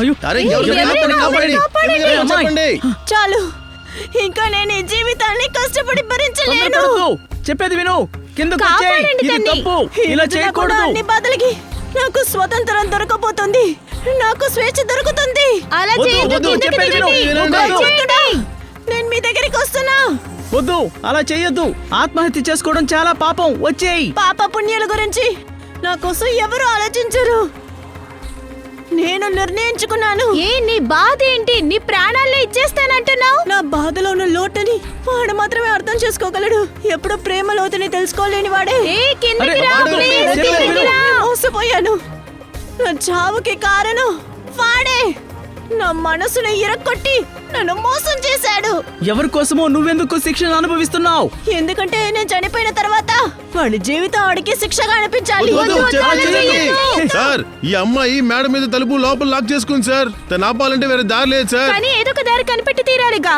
అయ్యో అరే చెప్పండి. చాలు, ఇంకా నేను ఈ జీవితాన్ని కష్టపడి భరించలేను. తొందరపడకు. చెప్పేది విను. కిందకు వచ్చేయ్. కాపాడండి ఇది తన్ని. తప్పు. ఈ ఇలా రోజున కూడా చేయకూడదు. అన్ని బాధలకి నాకు స్వతంత్రం దొరకపోతుంది, నాకు స్వేచ్ఛ దొరుకుతుంది. అలా వద్దు, చేయొద్దు, వద్దు, కిందకి చెప్పేది విను. దిగండి. విను, అలా కాదు. చేయొద్దు. నేను మీ దగ్గరికి వస్తున్నా. వద్దు, అలా చెయ్యొద్దు. ఆత్మహత్య చేసుకోవడం చాలా పాపం. వచ్చేయ్. పాప పుణ్యాల గురించి నా కోసం ఎవరు ఆలోచించరు. నేను నిర్ణయించుకున్నాను. నీ బాధ ఏంటి? నీ ప్రాణాల్లో ఇచ్చేస్తానంటున్నావు. నా బాధలో ఉన్న లోటుని వాడు మాత్రమే అర్థం చేసుకోగలడు. ఎప్పుడు ప్రేమ లోతుని తెలుసుకోలేని వాడే. మోసపోయాను. నా చావుకి కారణం వాడే. నా మనసును ఇరక్కొట్టి నన్ను మోసం చేశాడు. ఎవరి కోసమో నువ్వెందుకు శిక్షను అనుభవిస్తున్నావు? ఎందుకంటే నేను చనిపోయిన తర్వాత వాడి జీవితం వాడికి శిక్షగా అనిపించాలి. సార్, ఈ అమ్మాయి మేడ మీద తలుపు లోపల లాక్ చేసుకుంది సార్. తను ఆపాలంటే వేరే దారి లేదు సార్. కానీ ఏదో ఒక దారి కనిపెట్టి తీరాలిగా.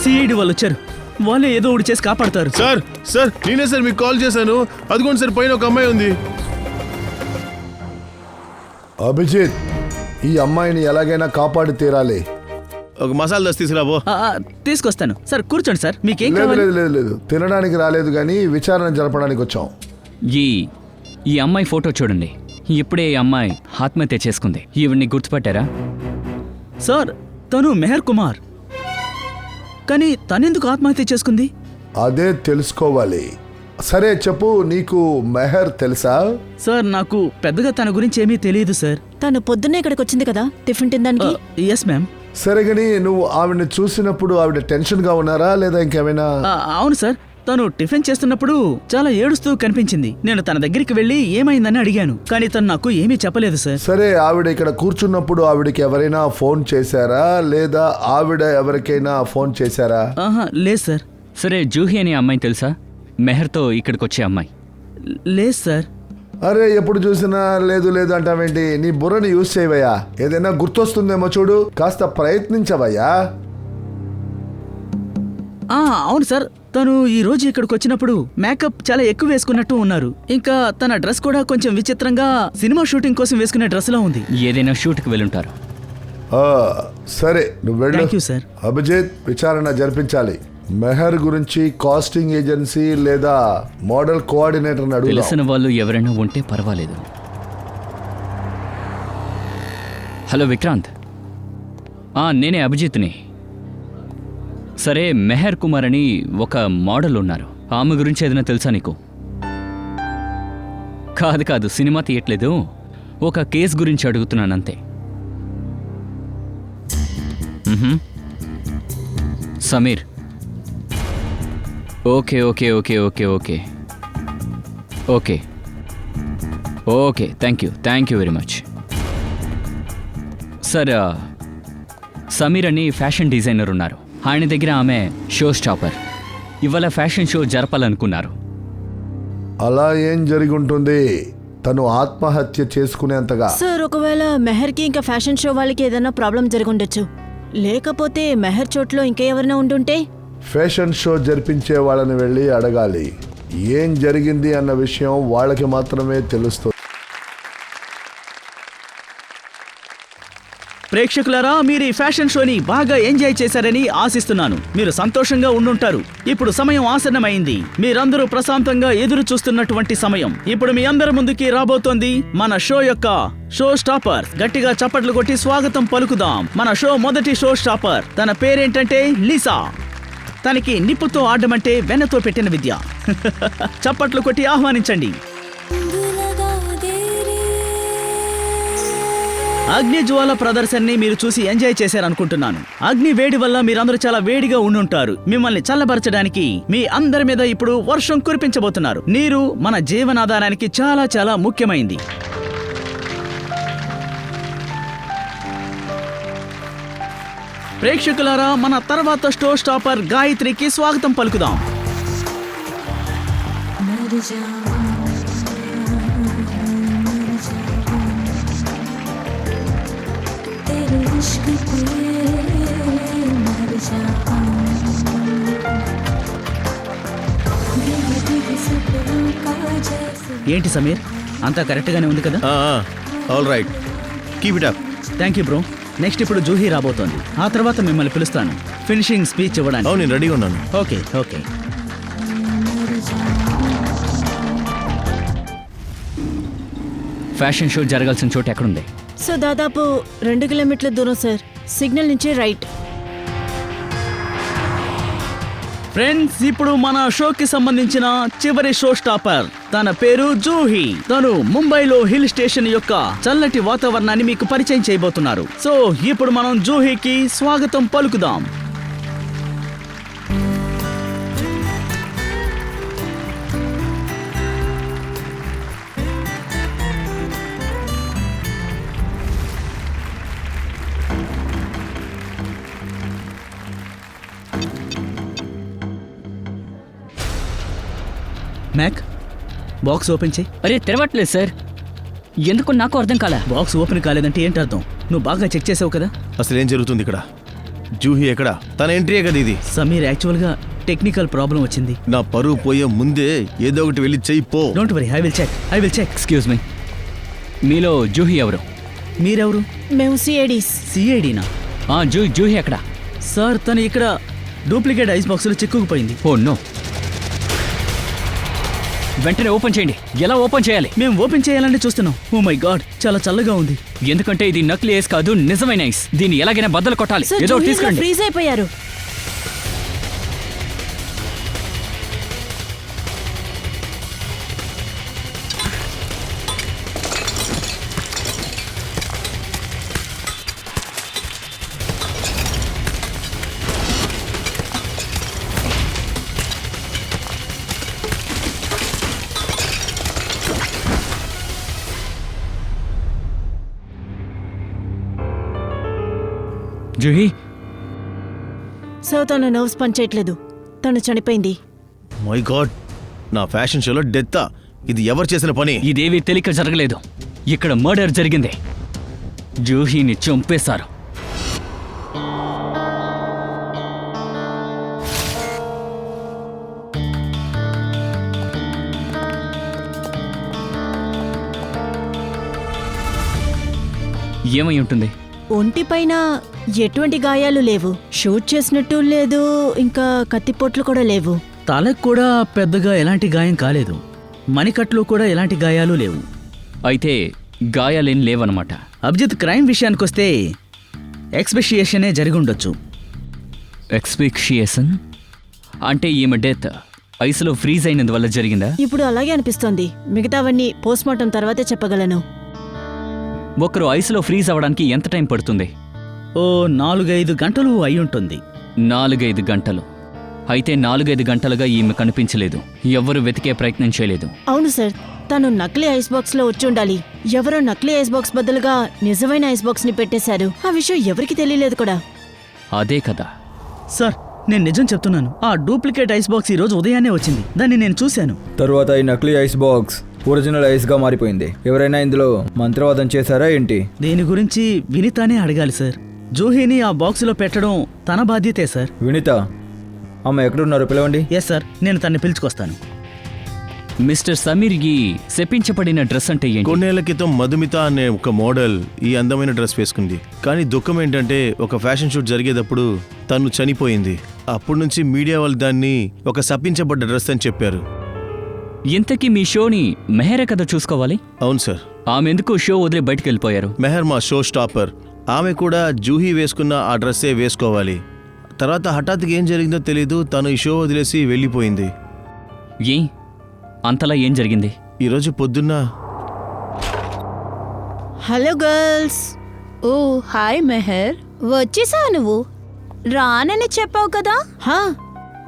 సిఐడి వాళ్ళు వచ్చారు. వాళ్ళే ఏదో ఒకటి చేసి కాపాడతారు. సార్ సార్ నేనే సార్ మీకు కాల్ చేశాను. అదిగోండి సార్, పైన ఒక అమ్మాయి ఉంది. అభిజిత్, ఈ అమ్మాయిని ఎలాగైనా కాపాడి తీరాలి. ఒక మసాలా దస్ తీసుకురాబో. తీసుకొస్తాను సార్. కూర్చోండి సార్. మీకేం లేదు కావాలి? లేదు లేదు లేదు, తినడానికి రాలేదు కానీ విచారణ జరపడానికి వచ్చాం. ఈ అమ్మాయి ఫోటో చూడండి. ఇప్పుడే ఈ అమ్మాయి ఆత్మహత్య చేసుకుంది. ఈవిడ్ని గుర్తుపట్టారా? సార్, తను మెహర్ కుమార్. కానీ తనెందుకు ఆత్మహత్య చేసుకుంది? అదే తెలుసుకోవాలి. సరే చెప్పు, నీకు మెహర్ తెలుసా? సార్, నాకు పెద్దగా తన గురించి ఏమీ తెలియదు సార్. తను పొద్దున్నే ఇక్కడికి వచ్చింది కదా టిఫిన్ తినడానికి. Yes ma'am. సరే కానీ నువ్వు ఆవిడని చూసినప్పుడు ఆవిడ టెన్షన్ గా ఉన్నారా లేదా ఇంకేమైనా? అవును సార్. తను టిఫిన్ చేస్తున్నప్పుడు చాలా ఏడుస్తూ కనిపించింది. నేను తన దగ్గరికి వెళ్ళి ఏమైందని అడిగాను, కానీ తను నాకు ఏమీ చెప్పలేదు సార్. సరే, ఆవిడ ఇక్కడ కూర్చున్నప్పుడు ఆవిడకి ఎవరైనా ఫోన్ చేశారా లేదా ఆవిడ ఎవరికైనా ఫోన్ చేశారా? లేదు సార్. సరే, జూహి అనే అమ్మాయి తెలుసా? మెహర్తో ఇక్కడికి వచ్చే అమ్మాయి. లేదు సార్. అరే, ఎప్పుడు చూసినా లేదు లేదు అంటావేంటి? నీ బుర్రని యూజ్ చేయవయ్యా. ఏదైనా గుర్తొస్తుందేమో చూడు, కాస్త ప్రయత్నించవయ్యా. అవును సార్. తను ఈ రోజు ఇక్కడికి వచ్చినప్పుడు మేకప్ చాలా ఎక్కువ వేసుకున్నట్టు ఉన్నారు. ఇంకా తన డ్రెస్ కూడా కొంచెం విచిత్రంగా సినిమా షూటింగ్ కోసం వేసుకునే డ్రెస్ లో ఉంది. ఏదైనా షూట్కి వెళ్ళుంటారు. సరే, నువ్వు వెళ్ళు. Thank you sir. అభిజిత్, విచారణ జరిపించాలి. మెహర్ గురించి కాస్టింగ్ ఏజెన్సీ లేదా మోడల్ కోఆర్డినేటర్ అడుగు. తెలిసిన వాళ్ళు ఎవరైనా ఉంటే పర్వాలేదు. హలో విక్రాంత్. నేనే అభిజిత్ని. సరే, మెహర్ కుమార్ అని ఒక మోడల్ ఉన్నారు. ఆమె గురించి ఏదైనా తెలుసా నీకు? కాదు, సినిమా తీయట్లేదు. ఒక కేసు గురించి అడుగుతున్నానంతే. Sameer. Okay okay okay okay okay okay okay thank you very much. Sir, Sameer అని ఫ్యాషన్ డిజైనర్ ఉన్నారు. ఆయన దగ్గర ఆమె షో స్టాపర్. ఇవాళ ఫ్యాషన్ షో జరపాలనుకున్నారు. అలా ఏం జరిగి ఉంటుంది? తను ఆత్మహత్య చేసుకునేంతగా? సార్, ఒకవేళ మెహర్కి ఇంకా ఫ్యాషన్ షో వాళ్ళకి ఏదైనా ప్రాబ్లం జరుగుండొచ్చు. లేకపోతే మెహర్ చోట్లో ఇంకా ఎవరైనా ఉండుంటే? ఫ్యాషన్ షో జరిపించే వాళ్ళని వెళ్ళి అడగాలి. ఏం జరిగింది అన్న విషయం వాళ్ళకి మాత్రమే తెలుస్తుంది. ప్రేక్షకులారా, మీరు ఈ ఫ్యాషన్ షోని బాగా ఎంజాయ్ చేశారని ఆశిస్తున్నాను. మీరు సంతోషంగా ఉండుంటారు. ఇప్పుడు సమయం ఆసన్నమైంది. మీరందరూ ప్రశాంతంగా ఎదురు చూస్తున్నటువంటి సమయం. ఇప్పుడు మీ అందరి ముందుకి రాబోతోంది మన షో యొక్క షో స్టాపర్. గట్టిగా చప్పట్లు కొట్టి స్వాగతం పలుకుదాం. మన షో మొదటి షో స్టాపర్. తన పేరేంటంటే లీసా. తనకి నిప్పుతో ఆడమంటే వెన్నతో పెట్టిన విద్య. చప్పట్లు కొట్టి ఆహ్వానించండి. అగ్నిజ్వాల ప్రదర్శనని మీరు చూసి ఎంజాయ్ చేశారనుకుంటున్నాను. అగ్ని వేడి వల్ల మీరందరూ చాలా వేడిగా ఉండుంటారు. మిమ్మల్ని చల్లబరచడానికి మీ అందరి మీద ఇప్పుడు వర్షం కురిపించబోతున్నారు. నీరు మన జీవనాధారానికి చాలా చాలా ముఖ్యమైంది. ప్రేక్షకులారా, మన తర్వాత షో స్టాపర్ గాయత్రికి స్వాగతం పలుకుదాం. इश्क पे मर जा। ఏంటి సమీర్, అంతా కరెక్ట్గానే ఉంది కదా? All right, keep it up. Thank you bro. Next ఇప్పుడు జూహీ రాబోతోంది. ఆ తర్వాత మిమ్మల్ని పిలుస్తాను ఫినిషింగ్ స్పీచ్ ఇవ్వడానికి. అవును, నేను రెడీగా ఉన్నాను. Okay okay. ఫ్యాషన్ షో జరగాల్సిన చోటు ఎక్కడుంది? సో దాదాపు 2 కిలోమీటర్ల దూరం సార్. సిగ్నల్ నుంచి రైట్. ఫ్రెండ్స్, ఇప్పుడు మన షోకి సంబంధించిన చివరి షో స్టాపర్. తన పేరు జూహీ. తను ముంబైలో హిల్ స్టేషన్ యొక్క చల్లటి వాతావరణాన్ని మీకు పరిచయం చేయబోతున్నారు. సో ఇప్పుడు మనం జూహీకి స్వాగతం పలుకుదాం. మ్యాక్, బాక్స్ ఓపెన్ చేయి. అరే తెరవట్లేదు సార్, ఎందుకు నాకు అర్థం కాలే. బాక్స్ ఓపెన్ కాలేదంటే ఏంటి అర్థం? నువ్వు బాగా చెక్ చేసావు కదా? అసలు ఏం జరుగుతుంది ఇక్కడ? జూహీ ఎక్కడ? తన ఎంట్రీయే కదా ఇది. సమీర్, యాక్చువల్గా టెక్నికల్ ప్రాబ్లం వచ్చింది. నా పరువు పోయే ముందే ఏదో ఒకటి వెళ్ళి చెయ్యి పో. Don't worry, I will check. Excuse me, మీలో జూహీ ఎవరు? మీరెవరు? మేము సిఐడీస్. సిఐడినా? జూహీ ఎక్కడ? సార్, తను ఇక్కడ డూప్లికేట్ ఐస్ బాక్స్లో చిక్కుకుపోయింది. ఓ నో, వెంటనే ఓపెన్ చేయండి. ఎలా ఓపెన్ చేయాలి? మేము ఓపెన్ చేయాలని చూస్తున్నాం. ఓ మై గాడ్, చాలా చల్లగా ఉంది. ఎందుకంటే ఇది నకిలీ ఐస్ కాదు, నిజమైన ఐస్. దీన్ని ఎలాగైనా బద్దలు కొట్టాలి. సార్, ఏదో ఒకటి జూహీలో తీసుకురండి. ఫ్రీజ్ అయిపోయారు. జూహీ, సో తన నర్వ్స్ పనిచేయట్లేదు. తను చనిపోయింది. మై గాడ్, నా ఫ్యాషన్ షోలో డెత్తా? ఇది ఎవరు చేసిన పని? ఇదేవి తెలియక జరగలేదు. ఇక్కడ మర్డర్ జరిగింది. జూహీని చంపేశారు. ఏమై ఉంటుంది? ఒంటిపైన ఎటువంటి గాయాలు లేవు. షూట్ చేసినట్టు లేదు, ఇంకా కత్తిపోట్లు కూడా లేవు. తలకు కూడా పెద్దగా ఎలాంటి గాయం కాలేదు. మణికట్లు కూడా ఎలాంటి గాయాలు లేవు. అయితే గాయాలేం లేవన్నమాట. అభిజిత్, క్రైమ్ విషయానికొస్తే ఎక్స్పెషియేషనే జరిగి ఉండొచ్చు. ఎక్స్పెక్షియేషన్ అంటే ఈమె డెత్ ఐస్లో ఫ్రీజ్ అయినందువల్ల జరిగిందా? ఇప్పుడు అలాగే అనిపిస్తోంది. మిగతావన్నీ పోస్ట్మార్టం తర్వాతే చెప్పగలను. ఒకరు ఐస్లో ఫ్రీజ్ అవ్వడానికి ఎంత టైం పడుతుంది? ఓ 4-5 గంటలు అయి ఉంటుంది. 4-5 గంటలు. అయితే 4-5 గంటలుగా ఈమె కనిపించలేదు. ఎవ్వరు వెతికే ప్రయత్నం చేయలేదు. అవును సార్, తను నకిలీ ఐస్ బాక్స్ లో వచ్చి ఉండాలి. ఎవరో నకిలీ ఐస్ బాక్స్ బదులుగా నిజమైన ఐస్ బాక్స్ ని పెట్టేశారు. ఆ విషయం ఎవరికి తెలియలేదు కూడా. అదే కదా. సార్, నేను నిజం చెప్తున్నాను. ఆ డూప్లికేట్ ఐస్ బాక్స్ ఈ రోజు ఉదయాన్నే వచ్చింది. దాన్ని నేను చూశాను. తరువాత ఈ నకిలీ ఐస్ బాక్స్ ఒరిజినల్ ఐస్ గా మారిపోయింది. ఎవరైనా ఇందులో మంత్రవాదం చేశారా ఏంటి? దీని గురించి వినితానే అడగాలి సార్. జూహీని ఆ బాక్సులో పెట్టడం తన బాధ్యతే సార్. వినిత, అమ్మ ఎక్కడున్నారు? పిలవండి. ఎస్ సార్, నేను తన్ని పిలుచుకొస్తాను. మిస్టర్ సమీర్, ఈ శపించబడిన డ్రెస్ అంటే ఏంటి? కొన్నేళ్ల క్రితం మధుమిత అనే ఒక మోడల్ ఈ అందమైన డ్రెస్ వేసుకుంది. కానీ దుఃఖం ఏంటంటే ఒక ఫ్యాషన్ షూట్ జరిగేటప్పుడు తను చనిపోయింది. అప్పటి నుంచి మీడియా వాళ్ళు దాన్ని ఒక శపించబడ్డ డ్రెస్ అని చెప్పారు. ఇంతకీ మీ షోని మెహరే కదా చూసుకోవాలి? అవును సార్. ఆమె ఎందుకు షో వదిలి బయటికి వెళ్ళిపోయారు? మెహర్ మా షో స్టాపర్. ఆమె కూడా జూహీ వేసుకున్న ఆ డ్రెస్సే వేసుకోవాలి. తర్వాత హఠాత్తుగా ఏం జరిగిందో తెలీదు, తను ఈ షో వదిలేసి వెళ్ళిపోయింది. ఏ అంతలా ఏం జరిగింది? ఈరోజు పొద్దున్న హలో గర్ల్స్. ఓ హాయ్ మెహర్, వచ్చేసావు నువ్వు? రానని చెప్పావు కదా. హా,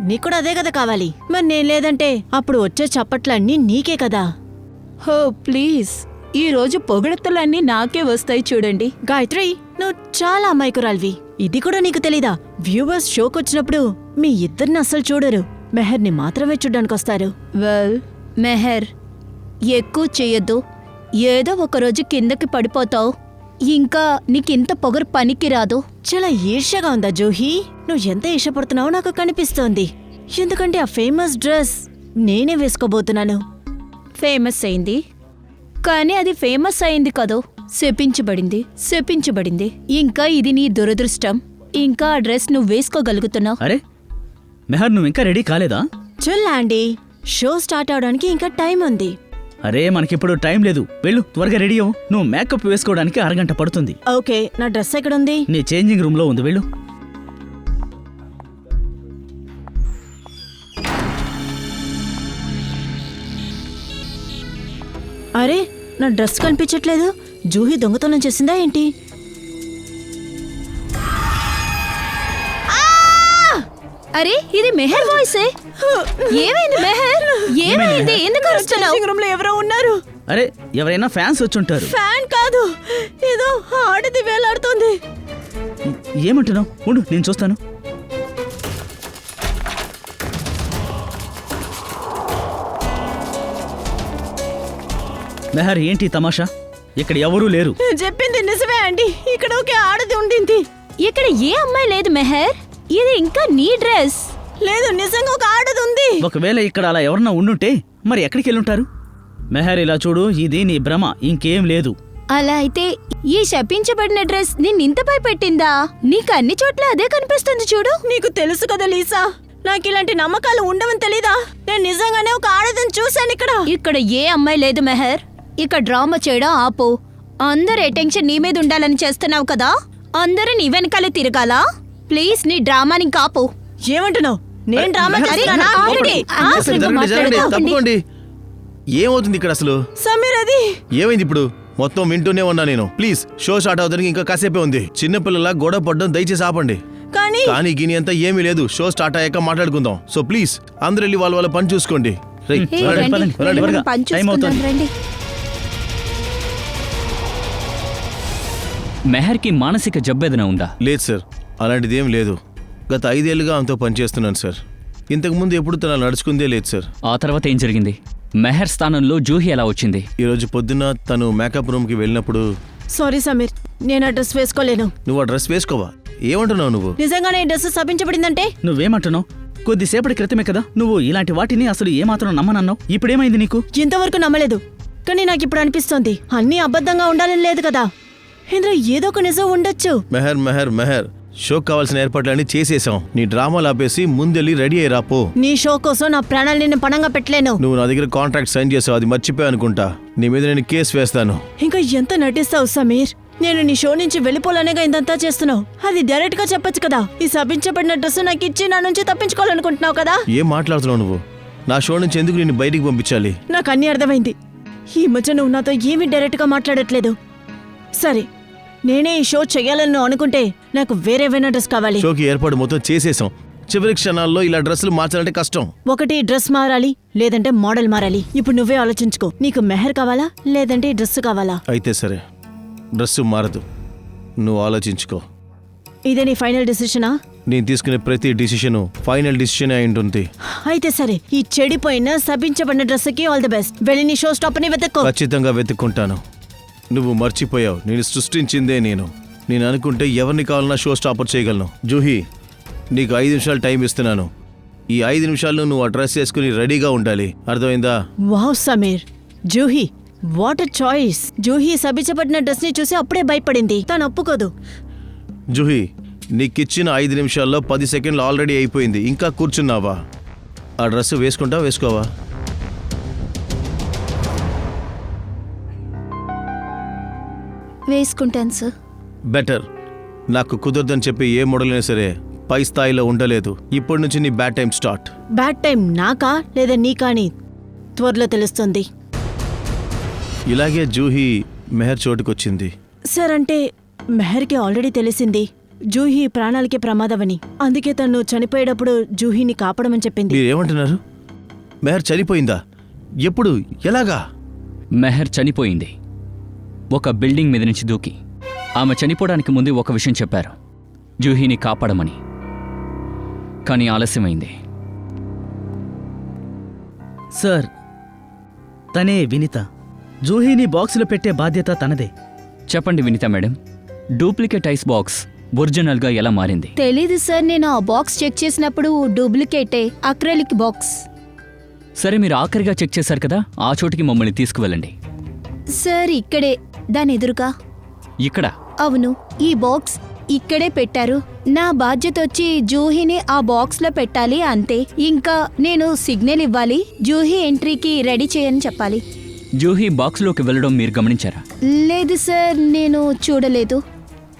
నీకు కూడా అదే కదా కావాలి. మరి నేను లేదంటే అప్పుడు వచ్చే చప్పట్లన్నీ నీకే కదా. హో ప్లీజ్, ఈ రోజు పొగడతలన్నీ నాకే వస్తాయి చూడండి. గాయత్రి, నువ్వు చాలా అమాయకురాలివి. ఇది కూడా నీకు తెలీదా? వ్యూవర్స్ షోకి వచ్చినప్పుడు మీ ఇద్దరిని అస్సలు చూడరు. మెహర్ని మాత్రమే చూడ్డానికి వస్తారు. వెల్ మెహర్, ఎక్కువ చెయ్యొద్దు. ఏదో ఒకరోజు కిందకి పడిపోతావు. ఇంకా నీకింత పొగరు పనికి రాదు. చాలా ఈర్ష్యగా ఉందా జూహీ? నువ్వు ఎంత ఇష్టపడుతున్నావో నాకు కనిపిస్తోంది. ఎందుకంటే ఆ ఫేమస్ డ్రెస్ నేనే వేసుకోబోతున్నాను. ఫేమస్ అయింది. కానీ అది ఫేమస్ అయింది కదో, శపించబడింది. ఇంకా ఇది నీ దురదృష్టం. ఇంకా ఆ డ్రెస్ నువ్వు వేసుకోగలుగుతున్నావు. అరే మెహర్, నువ్వు ఇంకా రెడీ కాలేదా? చూడండి, షో స్టార్ట్ అవడానికి ఇంకా టైం ఉంది. అరే మనకిప్పుడు టైం లేదు, వెళ్ళు త్వరగా రెడీ అవ్వు. నువ్వు మేకప్ వేసుకోవడానికి అరగంట పడుతుంది. ఓకే, నా డ్రెస్ ఎక్కడుంది? నీ చేంజింగ్ రూమ్ లో ఉంది, వెళ్ళు. అరే, నా డ్రెస్ కనిపించట్లేదు. జూహీ దొంగతనం చేసిందా ఏంటి? అరే ఇది మెహర్ వాయిసే. ఏమైంది మెహర్? ఏమైంది? ఎందుకు అరుస్తున్నావు? డ్రెస్సింగ్ రూమ్ లో ఎవరో ఉన్నారు. అరే ఎవరైనా ఫ్యాన్స్ వచ్చుంటారు. ఫ్యాన్ కాదు, ఏదో ఆడిది వేలాడుతోంది. ఏమంటున్నావు? ఉండు నేను చూస్తాను. మెహర్, ఏంటి తమాషా? ఇక్కడ ఎవరూ లేరు. నేను చెప్పింది నిజమే అండి, ఇక్కడ ఒకే ఆడది ఉండింది. ఇక్కడ ఏ అమ్మాయి లేదు మెహర్. ఇది ఇంకా నీ డ్రెస్. లేదు, నిజంగా ఒక ఆడది ఉంది. ఒకవేళ ఇక్కడ అలా ఎవరన్నా ఉండుంటే మరి ఎక్కడికి వెళ్ళుంటారు? మెహర్ ఇలా చూడు, ఇది నీ భ్రమ, ఇంకేం లేదు. అలా అయితే ఈ శపించబడిన డ్రెస్ నిన్నింత భయపెట్టిందా? నీకు అన్ని చోట్ల అదే కనిపిస్తుంది చూడు. నీకు తెలుసు కదా లీసా, నాకు ఇలాంటి నమ్మకాలు ఉండవని తెలీదా? నేను నిజంగానే ఒక ఆడదని చూశాను ఇక్కడ. ఇక్కడ ఏ అమ్మాయి లేదు మెహర్. ఇక డ్రామా చేయడం ఆపు. అందరు అటెన్షన్ నీ మీద ఉండాలని చేస్తున్నావు కదా, అందరూ నీ వెనకాలే తిరగాలా? ప్లీజ్ నీ డ్రామాని కాపు. ఏమంటున్నావు? నేను డ్రామా మెహర్, చేస్తున్నానా? మెహర్, ఆగండి. అసలు జరగండి, జరగండి, తప్పుకోండి. ఏమవుతుంది ఇక్కడ అసలు? సమీర్, అది ఏమైంది ఇప్పుడు? మొత్తం వింటూనే ఉన్నా నేను. ప్లీజ్, షో స్టార్ట్ అవుతానికి ఇంకా కాసేపే ఉంది. చిన్నపిల్లల గొడవ పడ్డం దయచేసి ఆపండి. కానీ గిని అంతా ఏమీ లేదు. షో స్టార్ట్ అయ్యాక మాట్లాడుకుందాం. సో ప్లీజ్ అందరూ వెళ్ళి వాళ్ళ పని చూసుకోండి. రేయ్, ఏ, వెళ్ళండి, రండి, పదండి, వెళ్ళి త్వరగా. మనం పని టైం అవుతోంది. చూసుకుందాం, రండి. మెహర్కి మానసిక జబ్బేదన ఉందా? లేదు సార్, అలాంటిది ఏం లేదు. గత 5 ఏళ్లుగా ఆమెతో పనిచేస్తున్నాను సార్. ఇంతకుముందు ఎప్పుడు తన నడుచుకుందే లేదు సార్. ఆ తర్వాత ఏం జరిగింది? మెహర్ స్థానంలో జూహీ ఎలా వచ్చింది? ఈరోజు పొద్దున్న తను మేకప్ రూమ్కి వెళ్ళినప్పుడు సారీ సమీర్, నేను ఆ డ్రెస్ వేసుకోలేను. నువ్వు ఆ డ్రెస్ వేసుకోవా? ఏమంటున్నావు నువ్వు? నిజంగానే ఈ డ్రెస్ శపించబడిందంటే? నువ్వేమంటున్నావు? కొద్దిసేపటి క్రితమే కదా నువ్వు ఇలాంటి వాటిని అసలు ఏమాత్రం నమ్మనన్నావు. ఇప్పుడేమైంది నీకు? ఇంతవరకు నమ్మలేదు, కానీ నాకు ఇప్పుడు అనిపిస్తోంది అన్నీ అబద్ధంగా ఉండాలని లేదు కదా. ఇందులో ఏదో ఒక నిజం ఉండొచ్చు. మెహర్ మెహర్ మెహర్, షోకి కావాల్సిన ఏర్పాట్లన్నీ చేసేసాం. నీ డ్రామాలు ఆపేసి ముందెళ్ళి రెడీ అయ్యి రాపో. నీ షో కోసం నా ప్రాణాలు నేను పణంగా పెట్టలేను. నువ్వు నా దగ్గర కాంట్రాక్ట్ సైన్ చేసావు, అది మర్చిపోయా అనుకుంటా. నీ మీద నేను కేసు వేస్తాను. ఇంకా ఎంత నటిస్తావు సమీర్? నేను నీ షో నుంచి వెళ్ళిపోలేనేగా ఇంతంతా చేస్తున్నావు. అది డైరెక్ట్ గా చెప్పొచ్చు కదా. ఈ శపించబడిన డ్రెస్ నాకు ఇచ్చి నా నుంచి తప్పించుకోవాలనుకుంటున్నావు కదా. ఏం మాట్లాడుతున్నావు నువ్వు? నా షో నుంచి ఎందుకు నిన్ను బయటికి పంపించాలి? నాకు అన్నీ అర్థమైంది. ఈ మధ్య నువ్వు నాతో ఏమీ డైరెక్ట్ గా మాట్లాడట్లేదు. సరే, నేనే ఈ షో చెయ్యాలని నువ్వు అనుకుంటే నాకు వేరేవైనా డ్రెస్ కావాలి. షోకి ఏర్పాటు మొత్తం చేసేసాం. చివరి క్షణాల్లో ఇలా డ్రెస్సులు మార్చాలంటే కష్టం. ఒకటి డ్రెస్ మారాలి, లేదంటే మోడల్ మారాలి. ఇప్పుడు నువ్వే ఆలోచించుకో. నీకు మెహర్ కావాలా, లేదంటే ఈ డ్రెస్ కావాలా? అయితే సరే, డ్రెస్సు మారదు. నువ్వు ఆలోచించుకో. ఇదే నీ ఫైనల్ డెసిషనా? నేను తీసుకునే ప్రతి డిసిషను ఫైనల్ డిసిషన్ అయి ఉంటుంది. అయితే సరే, ఈ చెడిపోయిన శపించబడిన డ్రెస్ కి ఆల్ ది బెస్ట్. వెళ్ళి నీ షో స్టాప్ ని వెతుక్కో. ఖచ్చితంగా వెతుక్కుంటాను. నువ్వు మర్చిపోయావు, నేను సృష్టించిందే నేను. నేను అనుకుంటే ఎవరిని కావాలన్నా షో స్టాపర్ చేయగలను. జూహీ, నీకు 5 నిమిషాలు టైం ఇస్తున్నాను. ఈ 5 నిమిషాల్లో నువ్వు ఆ డ్రెస్ వేసుకుని రెడీగా ఉండాలి. అర్థమైందా? Wow Sameer, Juhi what a choice. Juhi శపించబడిన డ్రెస్ ని చూసి అప్పుడే భయపడింది. తను ఒప్పుకోదు. జూహీ, నీకిచ్చిన 5 నిమిషాల్లో 10 సెకండ్లు ఆల్రెడీ అయిపోయింది. ఇంకా కూర్చున్నావా? ఆ డ్రెస్ వేసుకుంటావా, వేసుకోవా? వేసుకుంటాను సార్. బెటర్. నాకు కుదరదని చెప్పి ఏ మోడల్ అయినా సరే పై స్థాయిలో ఉండలేదు. ఇప్పటి నుంచి నీ bad time start. Bad time నాకా లేదా నీకా అని త్వరలో తెలుస్తుంది. ఇలాగే జూహీ మెహర్ చోటుకొచ్చింది. సార్, అంటే మెహర్కి ఆల్రెడీ తెలిసింది జూహీ ప్రాణాలకి ప్రమాదమని. అందుకే తను చనిపోయేటప్పుడు జూహీని కాపాడమని చెప్పింది. మీరేమంటున్నారు? మెహర్ చనిపోయిందా? ఎప్పుడు? ఎలాగా? మెహర్ చనిపోయింది ఒక బిల్డింగ్ మీద నుంచి దూకి. ఆమె చనిపోవడానికి ముందు ఒక విషయం చెప్పారు, జూహీని కాపాడమని. కానీ ఆలస్యమైంది. సార్, తనే వినిత. జూహీని బాక్సులో పెట్టే బాధ్యత తనదే. చెప్పండి Vinitha madam, duplicate ice box ఒరిజినల్గా ఎలా మారింది? తెలీదు సార్, నేను ఆ బాక్స్ చెక్ చేసినప్పుడు డూప్లికేటే, అక్రెలిక్ బాక్స్. సరే మీరు ఆఖరిగా చెక్ చేశారు కదా, ఆ చోటికి మమ్మల్ని తీసుకువెళ్ళండి. సార్ ఇక్కడే, దాని ఎదురుగా. ఇక్కడ అవును, ఈ బాక్స్ ఇక్కడే పెట్టారు. నా బాధ్యత వచ్చి జూహీని ఆ బాక్స్ లో పెట్టాలి అంతే. ఇంకా నేను సిగ్నల్ ఇవ్వాలి, జూహీ ఎంట్రీకి రెడీ చేయని చెప్పాలి. జూహీ బాక్స్లోకి వెళ్ళడం మీరు గమనించారా? లేదు సార్, నేను చూడలేదు.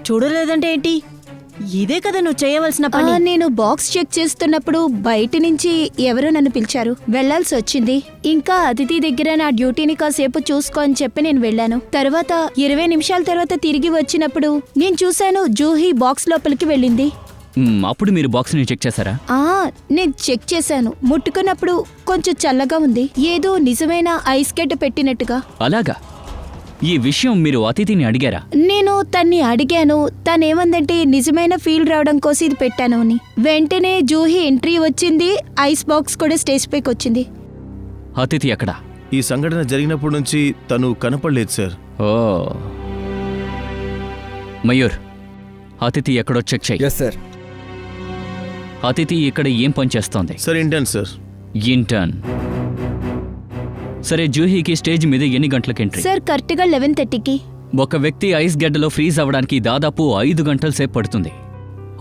చూడలేదంటే ఏంటి? ఇదే కదా నువ్వు చేయవలసిన పని. నేను బాక్స్ చెక్ చేస్తున్నప్పుడు బయట నుంచి ఎవరో నన్ను పిలిచారు, వెళ్లాల్సి వచ్చింది. ఇంకా అతిథి దగ్గర నా డ్యూటీని కాసేపు చూసుకో అని చెప్పి నేను వెళ్ళాను. తర్వాత 20 నిమిషాల తర్వాత తిరిగి వచ్చినప్పుడు నేను చూశాను జూహీ బాక్స్ లోపలికి వెళ్ళింది. అప్పుడు మీరు బాక్స్ని చెక్ చేశారా? నేను చెక్ చేశాను. ముట్టుకున్నప్పుడు కొంచెం చల్లగా ఉంది, ఏదో నిజమైన ఐస్ గడ్డ పెట్టినట్టుగా. అలాగా? ఈ విషయం మీరు అతిథిని అడిగారా? నేను తన్ని అడిగాను. తనేమందంటే నిజమైన ఫీల్ రావడం కోసం ఇది పెట్టాను అని. వెంటనే జూహీ ఎంట్రీ వచ్చింది, ఐస్ బాక్స్ కూడా స్టేజ్ పైకి వచ్చింది. అతిథి ఎక్కడ? ఈ సంఘటన జరిగినప్పటి నుంచి తను కనపడలేదు సార్. ఓ మయూర్, అతిథి ఎక్కడో చెక్ చేయి. Yes sir. అతిథి ఇక్కడ ఏం పని చేస్తోంది? Sir intern sir. ఇంటర్న్. సరే, జూహీకి స్టేజ్ మీద ఎన్ని గంటలకు ఎంట్రీ? సార్ కరెక్ట్గా 11:30కి. ఒక వ్యక్తి ఐస్ గడ్డలో ఫ్రీజ్ అవ్వడానికి దాదాపు 5 గంటల సేపు పడుతుంది.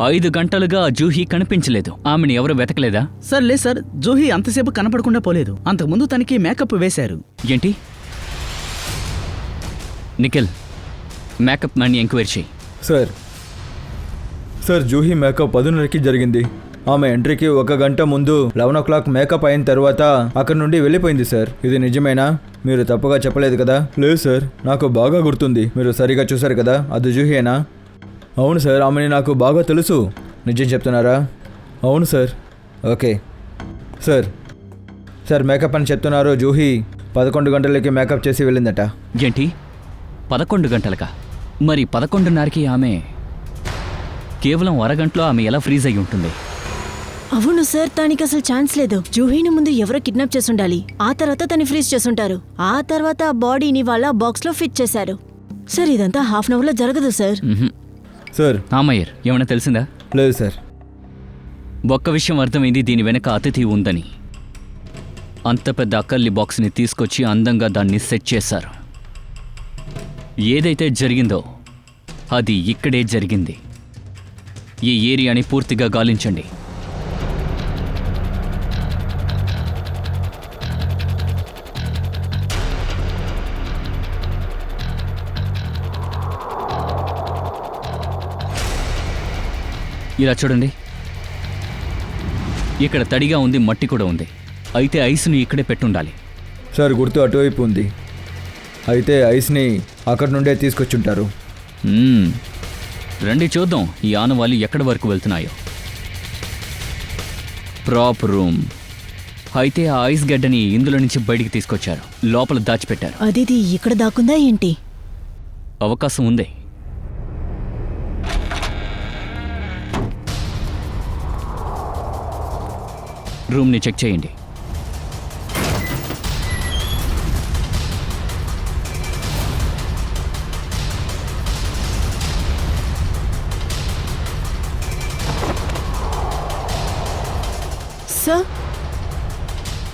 5 గంటలుగా జూహీ కనిపించలేదు. ఆమెను ఎవరు వెతకలేదా? సార్ లేదు సార్, జూహీ అంతసేపు కనపడకుండా పోలేదు. అంతకుముందు తనకి మేకప్ వేశారు. ఏంటి? నిఖిల్, మేకప్ మ్యాన్ని ఎంక్వైరీ చేయి. సార్ జూహీ మేకప్ 10:30కి జరిగింది. ఆమె ఎంట్రీకి 1 గంట ముందు 11 o'clock మేకప్ అయిన తర్వాత అక్కడి నుండి వెళ్ళిపోయింది సార్. ఇది నిజమేనా? మీరు తప్పుగా చెప్పలేదు కదా? లేదు సార్, నాకు బాగా గుర్తుంది. మీరు సరిగా చూశారు కదా, అది జూహీనా? అవును సార్, ఆమెని నాకు బాగా తెలుసు. నిజం చెప్తున్నారా? అవును సార్. ఓకే సార్ మేకప్ అని చెప్తున్నారు. జూహీ 11 గంటలకి మేకప్ చేసి వెళ్ళిందట. ఏంటి? 11 గంటలకా? మరి 11:30కి ఆమె కేవలం అరగంటలో ఆమె ఎలా ఫ్రీజ్ అయి ఉంటుంది? అవును సార్, దానికి అసలు ఛాన్స్ లేదు. జూహీని ముందు ఎవరో కిడ్నాప్ చేసుండాలి, ఆ తర్వాత తను ఫ్రీజ్ చేసుంటారు, ఆ తర్వాత ఆ బాడీని వాళ్ళ బాక్స్ లో ఫిట్ చేశారు. సార్ ఇదంతా హాఫ్ అన్ అవర్ లో జరగదు సార్. సార్ మయూర్, ఏమైనా తెలిసిందా? లేదు సార్. ఒక్క విషయం అర్థమైంది, దీని వెనక అతిథి ఉందని. అంత పెద్ద అక్కల్లి బాక్స్ని తీసుకొచ్చి అందంగా దాన్ని సెట్ చేశారు. ఏదైతే జరిగిందో అది ఇక్కడే జరిగింది. ఈ ఏరియాని పూర్తిగా గాలించండి. ఇలా చూడండి, ఇక్కడ తడిగా ఉంది, మట్టి కూడా ఉంది. అయితే ఐస్ని ఇక్కడే పెట్టుండాలి. సార్ గుర్తు అటువైపు ఉంది. అయితే ఐస్ని అక్కడి నుండే తీసుకొచ్చుంటారు. రండి చూద్దాం ఈ ఆనవాళ్ళు ఎక్కడి వరకు వెళ్తున్నాయో. ప్రాప్ రూమ్. అయితే ఆ ఐస్ గడ్డని ఇందులో నుంచి బయటికి తీసుకొచ్చారు, లోపల దాచిపెట్టారు. అది ఇక్కడ దాక్కుందా ఏంటి? అవకాశం ఉంది. రూమ్ని చెక్ చేయండి.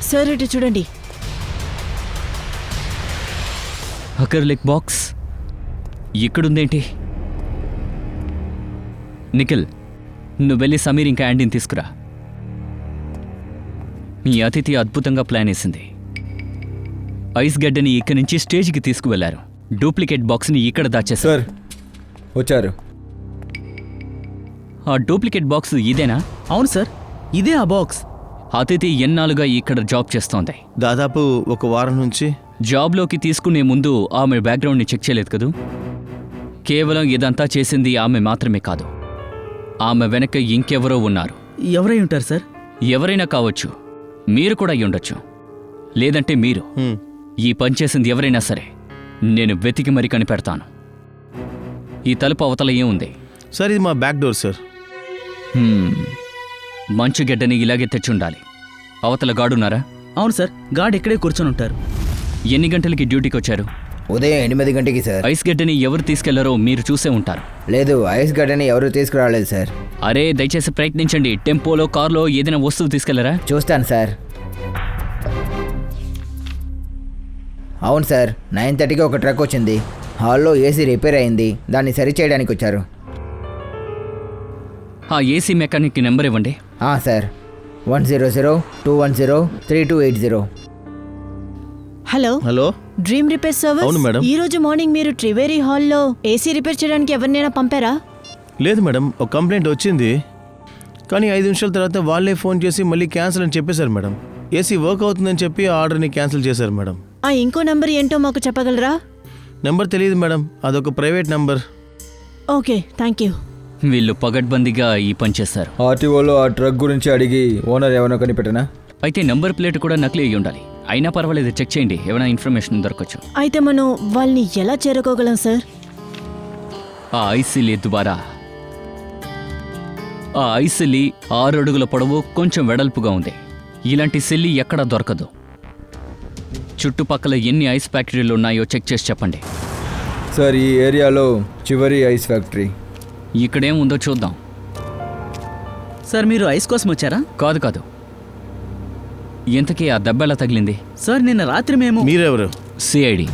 సార్ ఇటు చూడండి. అకర్లిక్ బాక్స్ ఇక్కడుందేంటి? నిఖిల్, నువ్వు వెళ్ళి సమీర్ ఇంకా యాండీని తీసుకురా. మీ అతిథి అద్భుతంగా ప్లాన్ వేసింది. ఐస్ గడ్డని ఇక్కడి నుంచి స్టేజ్కి తీసుకువెళ్లారు. డూప్లికేట్ బాక్స్ని ఇక్కడ దాచేశారు. సార్ వచ్చారు. ఆ డూప్లికేట్ బాక్స్ ఇదేనా? అవును సార్, ఇదే ఆ బాక్స్. అతిథి ఎన్నాళ్ళుగా ఇక్కడ జాబ్ చేస్తోంది? దాదాపు 1 వారం నుంచి. జాబ్లోకి తీసుకునే ముందు ఆమె బ్యాక్గ్రౌండ్ని చెక్ చేయలేదు కదూ? కేవలం ఇదంతా చేసింది ఆమె మాత్రమే కాదు, ఆమె వెనక ఇంకెవరో ఉన్నారు. ఎవరై ఉంటారు సార్? ఎవరైనా కావచ్చు, మీరు కూడా అయి ఉండొచ్చు, లేదంటే మీరు. ఈ పని చేసింది ఎవరైనా సరే నేను వెతికి మరీ కనిపెడతాను. ఈ తలుపు అవతల ఏముంది? సార్ ఇది మా బ్యాక్ డోర్ సార్. మంచు గడ్డని ఇలాగే తెచ్చుండాలి. అవతల గాడున్నారా? అవును సార్, గార్డ్ ఇక్కడే కూర్చొని ఉంటారు. ఎన్ని గంటలకి డ్యూటీకి వచ్చారు? ఉదయం 8 గంటకి సార్. ఐస్ గడ్డని ఎవరు తీసుకెళ్లారో మీరు చూసే ఉంటారు. లేదు, ఐస్ గడ్డని ఎవరు తీసుకురాలేదు సార్. అరే దయచేసి ప్రయత్నించండి. టెంపోలో, కార్లో ఏదైనా వస్తువు తీసుకెళ్లారా? చూస్తాను సార్. అవును సార్, 9:30కి ఒక ట్రక్ వచ్చింది. హాల్లో ఏసీ రిపేర్ అయింది, దాన్ని సరి చేయడానికి వచ్చారు. ఆ ఏసీ మెకానిక్ నెంబర్ ఇవ్వండి. Sir, 100-210-3280. Hello hello dream repair అవును సర్వీస్. మేడం. ఈ రోజు మార్నింగ్ మీరు ట్రివేరీ హాల్లో ఏసీ రిపేర్ చేయడానికి ఎవరినైనా పంపారా? లేదు మేడం, ఒక కంప్లైంట్ వచ్చింది, కానీ 5 నిమిషాల తర్వాత వాళ్ళే ఫోన్ చేసి మళ్ళీ క్యాన్సిల్ అని చెప్పేశారు మేడం. ఏసీ వర్క్ అవుతుందని చెప్పి ఆ ఆర్డర్ని క్యాన్సిల్ చేశారు మేడం. ఆ ఇంకో నంబర్ ఏంటో మాకు చెప్పగలరా? నెంబర్ తెలియదు మేడం, అదొక private number. Okay, thank you. వీళ్ళు పగడ్బందీగా ఈ పని చేస్తారు. ఆర్టీఓలో ఆ ట్రక్ గురించి అడిగి ఓనర్ ఏమైనా కనిపెట్టనా? అయితే నంబర్ ప్లేట్ కూడా నకిలీ అయి ఉండాలి. అయినా పర్వాలేదు, చెక్ చేయండి, ఏమైనా ఇన్ఫర్మేషన్ దొరకచ్చు. అయితే మనం వాళ్ళని ఎలా చేరుకోగలం సార్? ఆ ఐసిలి ద్వారా. ఆ ఐసిలి 6 అడుగుల పొడవు, కొంచెం వెడల్పుగా ఉంది. ఇలాంటి సిల్లి ఎక్కడా దొరకదు. చుట్టుపక్కల ఎన్ని ఐస్ ఫ్యాక్టరీలు ఉన్నాయో చెక్ చేసి చెప్పండి. సార్, ఈ ఏరియాలో చివరి ఐస్ ఫ్యాక్టరీ. ఇక్కడేం ఉందో చూద్దాం. సార్ మీరు ఐస్ కోసం వచ్చారా? కాదు కాదు, ఇంతకీ ఆ దెబ్బ ఎలా తగిలింది? సార్ నిన్న రాత్రి మేము మీరెవరు? సిఐడి.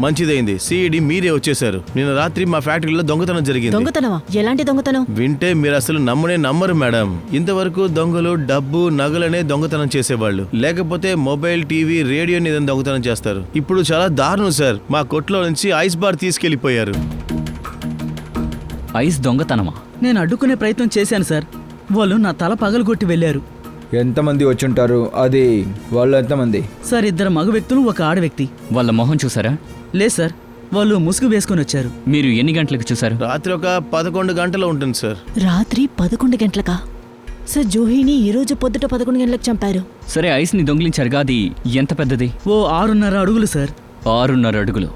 మంచిదైంది, సిఈడి మీరే వచ్చేశారు. నిన్న రాత్రి మా ఫ్యాక్టరీలో దొంగతనం జరిగింది. దొంగతనమా? ఎలాంటి దొంగతనం? వింటే మీరు అసలు నమ్మరు మేడం. ఇంతవరకు దొంగలు డబ్బు నగలనే దొంగతనం చేసేవాళ్ళు, లేకపోతే మొబైల్, టీవీ, రేడియోని ఏదైనా దొంగతనం చేస్తారు. ఇప్పుడు చాలా దారుణం సార్, మా కొట్లో నుంచి ఐస్ బార్ తీసుకెళ్లిపోయారు. ఐస్ దొంగతనమా? నేను అడ్డుకునే ప్రయత్నం చేశాను సార్. వాళ్ళు నా తల పగలగొట్టి వెళ్ళారు. ఎంతమంది వచ్చుంటారు? అది వాళ్ళు ఎంతమంది? సార్ 2 మగ వ్యక్తులు, 1 ఆడ వ్యక్తి. వాళ్ళ మొహం చూసారా? లేదు సార్, వాళ్ళు ముసుగు వేసుకొని వచ్చారు. మీరు ఎన్ని గంటలకు చూసారు? రాత్రి ఒక 11 గంటలు ఉంటుంది సార్. రాత్రి 11 గంటలకా? సార్ జూహీని ఈ రోజు పొద్దుట 11 గంటలకు చంపారు. సరే, ఐస్ని దొంగిలించారుగా, అది ఎంత పెద్దది? ఓ 6.5 అడుగులు సార్. 6.5 అడుగులు.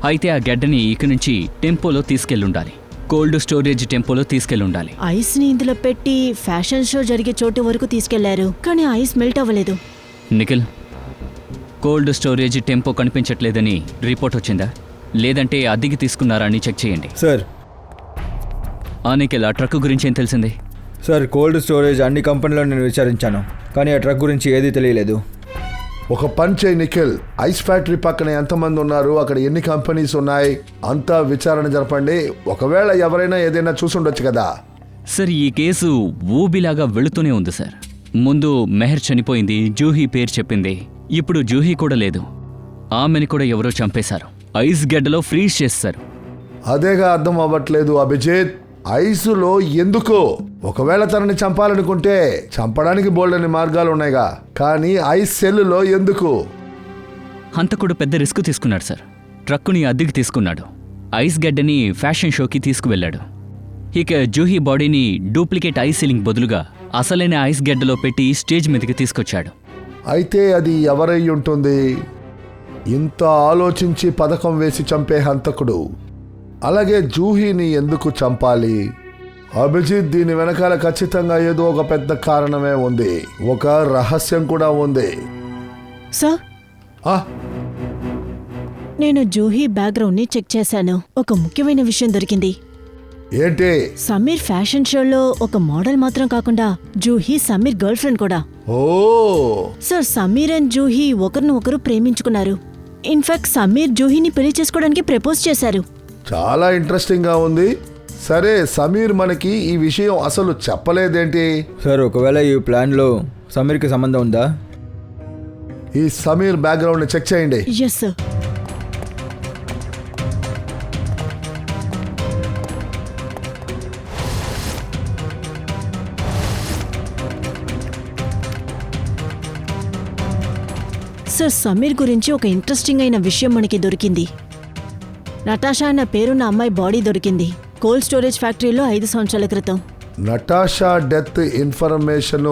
అయితే ఆ గడ్డని ఇక నుంచి టెంపోలో తీసుకెళ్ళుండాలి. కోల్డ్ స్టోరేజ్ టెంపోలో తీసుకెళ్ళుండాలి. ఐస్ ని ఇందులో పెట్టి ఫ్యాషన్ షో జరిగే చోటు వరకు తీసుకెళ్లారు, కానీ ఐస్ మెల్ట్ అవ్వలేదు. నిఖిల్, కోల్డ్ స్టోరేజ్ టెంపో కనిపించట్లేదని రిపోర్ట్ వచ్చిందా? లేదంటే అద్దెకి తీసుకున్నారా అని చెక్ చేయండి. సార్, ఆ నిఖిల్, ఆ ట్రక్ గురించి ఏం తెలిసింది? సార్, కోల్డ్ స్టోరేజ్ అన్ని కంపెనీలో నేను విచారించాను, కానీ ఆ ట్రక్ గురించి ఏదీ తెలియలేదు. ఒక పని చేయి నిఖిల్, ఐస్ ఫ్యాక్టరీ పక్కన ఎంతమంది ఉన్నారు, అక్కడ ఎన్ని కంపెనీస్ ఉన్నాయి, అంతా విచారణ జరపండి. ఒకవేళ ఎవరైనా ఏదైనా చూసుండొచ్చు కదా. సార్, ఈ కేసు ఊబిలాగా వెళుతూనే ఉంది సార్. ముందు మెహర్ చనిపోయింది, జూహీ పేరు చెప్పింది. ఇప్పుడు జూహీ కూడా లేదు, ఆమెని కూడా ఎవరో చంపేశారు. ఐస్ గడ్డలో ఫ్రీజ్ చేస్తారు. అదేగా అర్థం అవ్వట్లేదు అభిజిత్. ఐసులో ఎందుకు? ఒకవేళ తనని చంపాలనుకుంటే చంపడానికి బోల్డని మార్గాలు ఉన్నాయిగా, కానీ ఐస్ సెల్లులో ఎందుకు? హంతకుడు పెద్ద రిస్క్ తీసుకున్నాడు సార్. ట్రక్కుని అద్దెకి తీసుకున్నాడు, ఐస్ గడ్డని ఫ్యాషన్ షోకి తీసుకువెళ్ళాడు. ఇక జూహీ బాడీని డూప్లికేట్ ఐస్ సీలింగ్ బదులుగా అసలైన ఐస్ గడ్డలో పెట్టి స్టేజ్ మీదకి తీసుకొచ్చాడు. అయితే అది ఎవరై ఉంటుంది? ఇంత ఆలోచించి పథకం వేసి చంపే హంతకుడు. అలాగే జూహీని ఎందుకు చంపాలి? అభిజిత్, దీని వెనకాల ఖచ్చితంగా ఏదో ఒక పెద్ద కారణమే ఉంది, ఒక రహస్యం కూడా ఉంది. సార్, ఆ నేను జూహీ బ్యాక్గ్రౌండ్ ని చెక్ చేశాను. ఒక ముఖ్యమైన విషయం దొరికింది. ఏంటి? సమీర్ ఫ్యాషన్ షోలో ఒక మోడల్ మాత్రం కాకుండా జూహీ సమీర్ గర్ల్ ఫ్రెండ్ కూడా. ఓ సార్, సమీర్ అండ్ జూహీ ఒకరిని ఒకరు ప్రేమించుకున్నారు. ఇన్ఫాక్ట్ సమీర్ జూహీని పెళ్లి చేసుకోవడానికి ప్రపోజ్ చేశారు. చాలా ఇంట్రెస్టింగ్ గా ఉంది. సరే, సమీర్ మనకి ఈ విషయం అసలు చెప్పలేదేంటి? సార్, ఒకవేళ ఈ ప్లాన్లో సమీర్కి సంబంధం ఉందా? ఈ సమీర్ బ్యాక్గ్రౌండ్ ని చెక్ చేయండి. Yes sir. సార్, సమీర్ గురించి ఒక ఇంట్రెస్టింగ్ అయిన విషయం మనకి దొరికింది. నటాషా అన్న పేరున్న అమ్మాయి బాడీ దొరికింది కోల్డ్ స్టోరేజ్ ఫ్యాక్టరీలో 5 సంవత్సరాల క్రితం. Natasha death information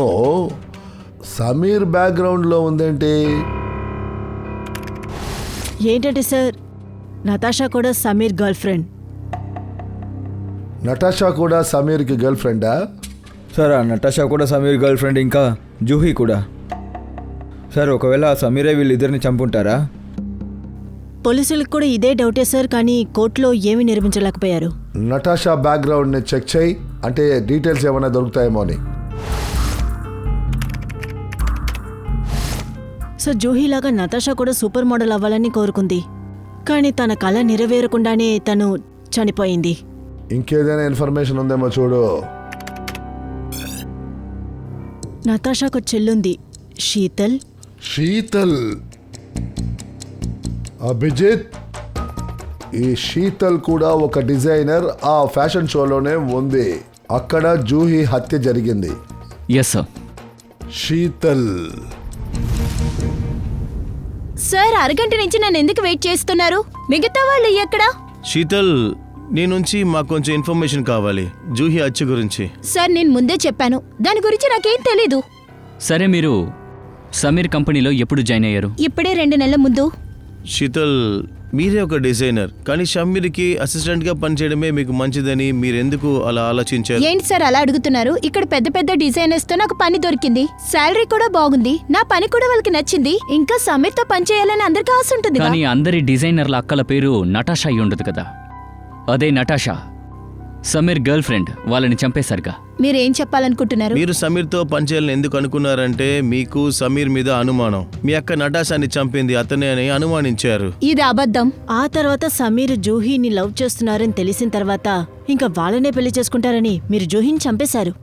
Sameer background లో ఉందేంటి? ఏంటంటే సార్, నతాషా కూడా సమీర్ గర్ల్ ఫ్రెండ్. నటాషా కూడా సమీర్కి గర్ల్ ఫ్రెండా? సార్, ఆ నటాషా కూడా సమీర్ గర్ల్ ఫ్రెండ్, ఇంకా జూహీ కూడా. సార్, ఒకవేళ ఆ సమీరే వీళ్ళిద్దరిని చంపుంటారా? పోలీసులకు కూడా ఇదే డౌటే సార్, కానీ కోర్టులో ఏమీ నిరూపించలేకపోయారు. నటాషా బ్యాక్గ్రౌండ్ ని చెక్ చేయి, అంటే డీటెయిల్స్ ఏమైనా దొరుకుతాయేమో అని. సో జూహీలాగా నతాషా కూడా సూపర్ మోడల్ అవ్వాలని కోరుకుంది, కానీ తన కళ నెరవేరకుండానే తను చనిపోయింది. ఇంకేదైనా ఇన్ఫర్మేషన్ ఉందేమో చూడు. నతాషాకు చెల్లుంది, శీతల్. శీతల్. అభిజిత్, ఈ శీతల్ కూడా ఒక డిజైనర్. ఆ ఫ్యాషన్ షోలోనే ఉంది. అక్కడ జూహీ హత్య జరిగింది. Yes sir. శీతల్. సార్, అరగంట నుంచి నన్ను ఎందుకు వెయిట్ చేస్తున్నారు? మిగతా వాళ్ళు ఎక్కడా? శీతల్, నీ నుంచి మాకు కొంచెం ఇన్ఫర్మేషన్ కావాలి జూహీ హత్య గురించి. సార్, నేను ముందే చెప్పాను, దాని గురించి నాకేం తెలీదు. సరే, మీరు సమీర్ కంపెనీలో ఎప్పుడు జాయిన్ అయ్యారు? ఇప్పుడే 2 నెలల ముందు. శీతల్, మీరే ఒక డిజైనర్, కానీ షమ్మీర్కి అసిస్టెంట్గా పనిచేయడమే మీకు మంచిదని మీరెందుకు అలా ఆలోచించారు? ఏంటి సార్ అలా అడుగుతున్నారు? ఇక్కడ పెద్ద పెద్ద డిజైనర్స్ తో నాకు పని దొరికింది, శాలరీ కూడా బాగుంది, నా పని కూడా వాళ్ళకి నచ్చింది. ఇంకా సమీర్ తో పని చేయాలని అందరికీ ఆశ ఉంటుంది. కానీ అందరి డిజైనర్ల అక్కల పేరు నటాషా అయి ఉండదు కదా. అదే నటాషా సమీర్ గర్ల్ ఫ్రెండ్. వాళ్ళని చంపేశారుగా. మీరేం చెప్పాలనుకుంటున్నారు? మీరు సమీర్తో పనిచేయాలని ఎందుకు అనుకున్నారంటే మీకు సమీర్ మీద అనుమానం. మీ అక్క నటాషాని చంపింది అతనే అని అనుమానించారు. ఇది అబద్ధం. ఆ తర్వాత సమీర్ జూహీని లవ్ చేస్తున్నారని తెలిసిన తర్వాత ఇంకా వాళ్ళనే పెళ్లి చేసుకుంటారని మీరు జూహీని చంపేశారు.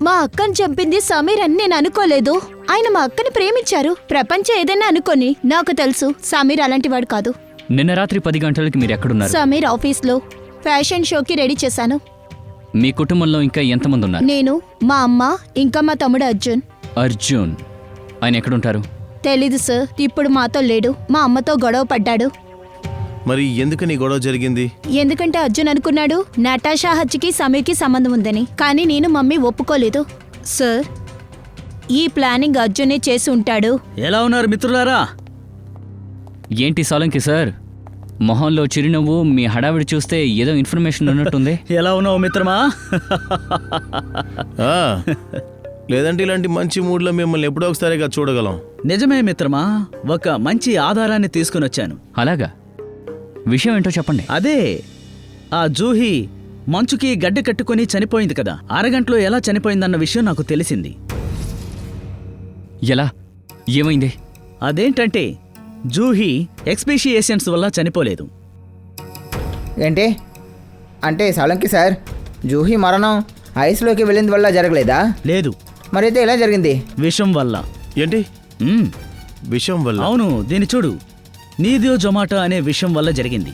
మా అక్కని చంపింది సమీర్ అని నేను అనుకోలేదు. ఆయన మా అక్కని ప్రేమించారు. ప్రపంచం ఏదైనా అనుకోని, నాకు తెలుసు సమీర్ అలాంటి వాడు కాదు. నిన్న రాత్రి 10 గంటలకి మీరు ఎక్కడున్నారు? సమీర్ ఆఫీస్లో ఫ్యాషన్ షోకి రెడీ చేశాను. మీ కుటుంబంలో ఇంకా ఎంతమంది ఉన్నారు? నేను, మా అమ్మ, ఇంకా మా తమ్ముడు అర్జున్. అర్జున్ ఆయన ఎక్కడుంటారు? తెలీదు సార్, ఇప్పుడు మాతో లేడు. మా అమ్మతో గొడవ పడ్డాడు. మరి ఎందుకని గొడవ జరిగింది? ఎందుకంటే అర్జున్ అనుకున్నాడు నటాషా హత్యకి సమీర్కి సంబంధం ఉందని. కానీ నేను, మమ్మీ ఒప్పుకోలేదు. సార్, ఈ ప్లానింగ్ అర్జునే చేసి ఉంటాడు. ఎలా ఉన్నారు మిత్రులారా? ఏంటి సాలంకి సార్, మొహంలో చిరునవ్వు, మీ హడావిడి చూస్తే ఏదో ఇన్ఫర్మేషన్ ఉన్నట్టుంది. ఎలా ఉన్నావు మిత్రమా? ఆ, లేదంటే ఇలాంటి మంచి మూడ్లో మిమ్మల్ని ఎప్పుడో ఒకసారిగా చూడగలం. నిజమే మిత్రమా, ఒక మంచి ఆధారాన్ని తీసుకుని వచ్చాను. అలాగా? విషయం ఏంటో చెప్పండి. అదే, ఆ జూహీ మంచుకి గడ్డ కట్టుకుని చనిపోయింది కదా. అరగంటలో ఎలా చనిపోయిందన్న విషయం నాకు తెలిసింది. ఎలా? ఏమైంది? అదేంటంటే జూహీ ఎక్స్పీషియేషన్స్ వల్ల చనిపోలేదు. ఏంటి అంటే సాలంకి సార్, జూహీ మరణం ఐస్లోకి వెళ్ళింది వల్ల జరగలేదా? లేదు, మరైతే ఎలా జరిగింది? విషం వల్ల. ఏంటి మ్మ్. విషయం వల్ల? అవును, దీని చూడు. నీదియో జొమాటో అనే విషయం వల్ల జరిగింది.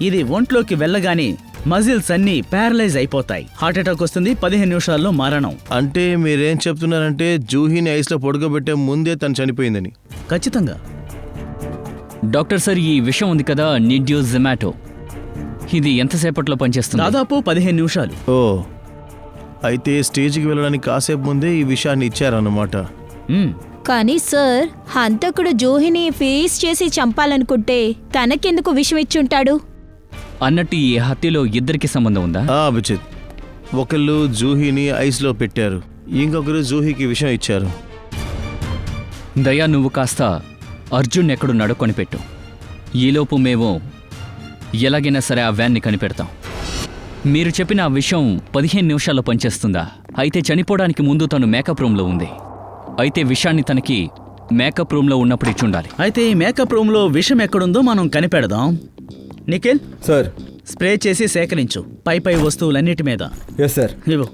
ఇది ఒంట్లోకి వెళ్ళగానే మజిల్స్ అన్నీ ప్యారలైజ్ అయిపోతాయి. హార్ట్అటాక్ వస్తుంది, 15 నిమిషాల్లో మరణం. అంటే మీరేం చెప్తున్నారంటే జూహీని ఐస్లో పడుకోబెట్టే ముందే తను చనిపోయిందని? ఖచ్చితంగా. డాక్టర్ సార్, ఈ విషయం ఉంది కదా, నిడ్యూ జొమాటో, ఇది ఎంతసేపట్లో పనిచేస్తుంది? దాదాపు 15 నిమిషాలు. ఓ, అయితే స్టేజ్కి వెళ్ళడానికి కాసేపు ముందే ఈ విషయాన్ని ఇచ్చారన్నమాట. మ్మ్. కానీ సార్, హంతకుడు జూహీని ఫేస్ చేసి చంపాలనుకుంటే తనకెందుకు విషం ఇచ్చుంటాడు? అన్నట్టు ఈ హత్యలో ఇద్దరికి సంబంధం ఉందా? అభిజిత్, ఒకళ్ళు జూహీని ఐస్లో పెట్టారు, ఇంకొకరు జూహీకి విషయం ఇచ్చారు. దయా, నువ్వు కాస్త అర్జున్ ఎక్కడున్నాడో కొనిపెట్టు. ఈలోపు మేము ఎలాగైనా సరే ఆ వ్యాన్ని కనిపెడతాం. మీరు చెప్పిన ఆ విషయం 15 నిమిషాల్లో పనిచేస్తుందా? అయితే చనిపోవడానికి ముందు తను మేకప్ రూమ్లో ఉంది. అయితే విషయాన్ని తనకి మేకప్ రూమ్లో ఉన్నప్పుడు ఇచ్చుండాలి. అయితే ఈ మేకప్ రూమ్లో విషం ఎక్కడుందో మనం కనిపెడదాం. నిఖిల్, సార్. స్ప్రే చేసి సేకరించు పై వస్తువులన్నిటి మీద. Yes sir. ఇవ్వు.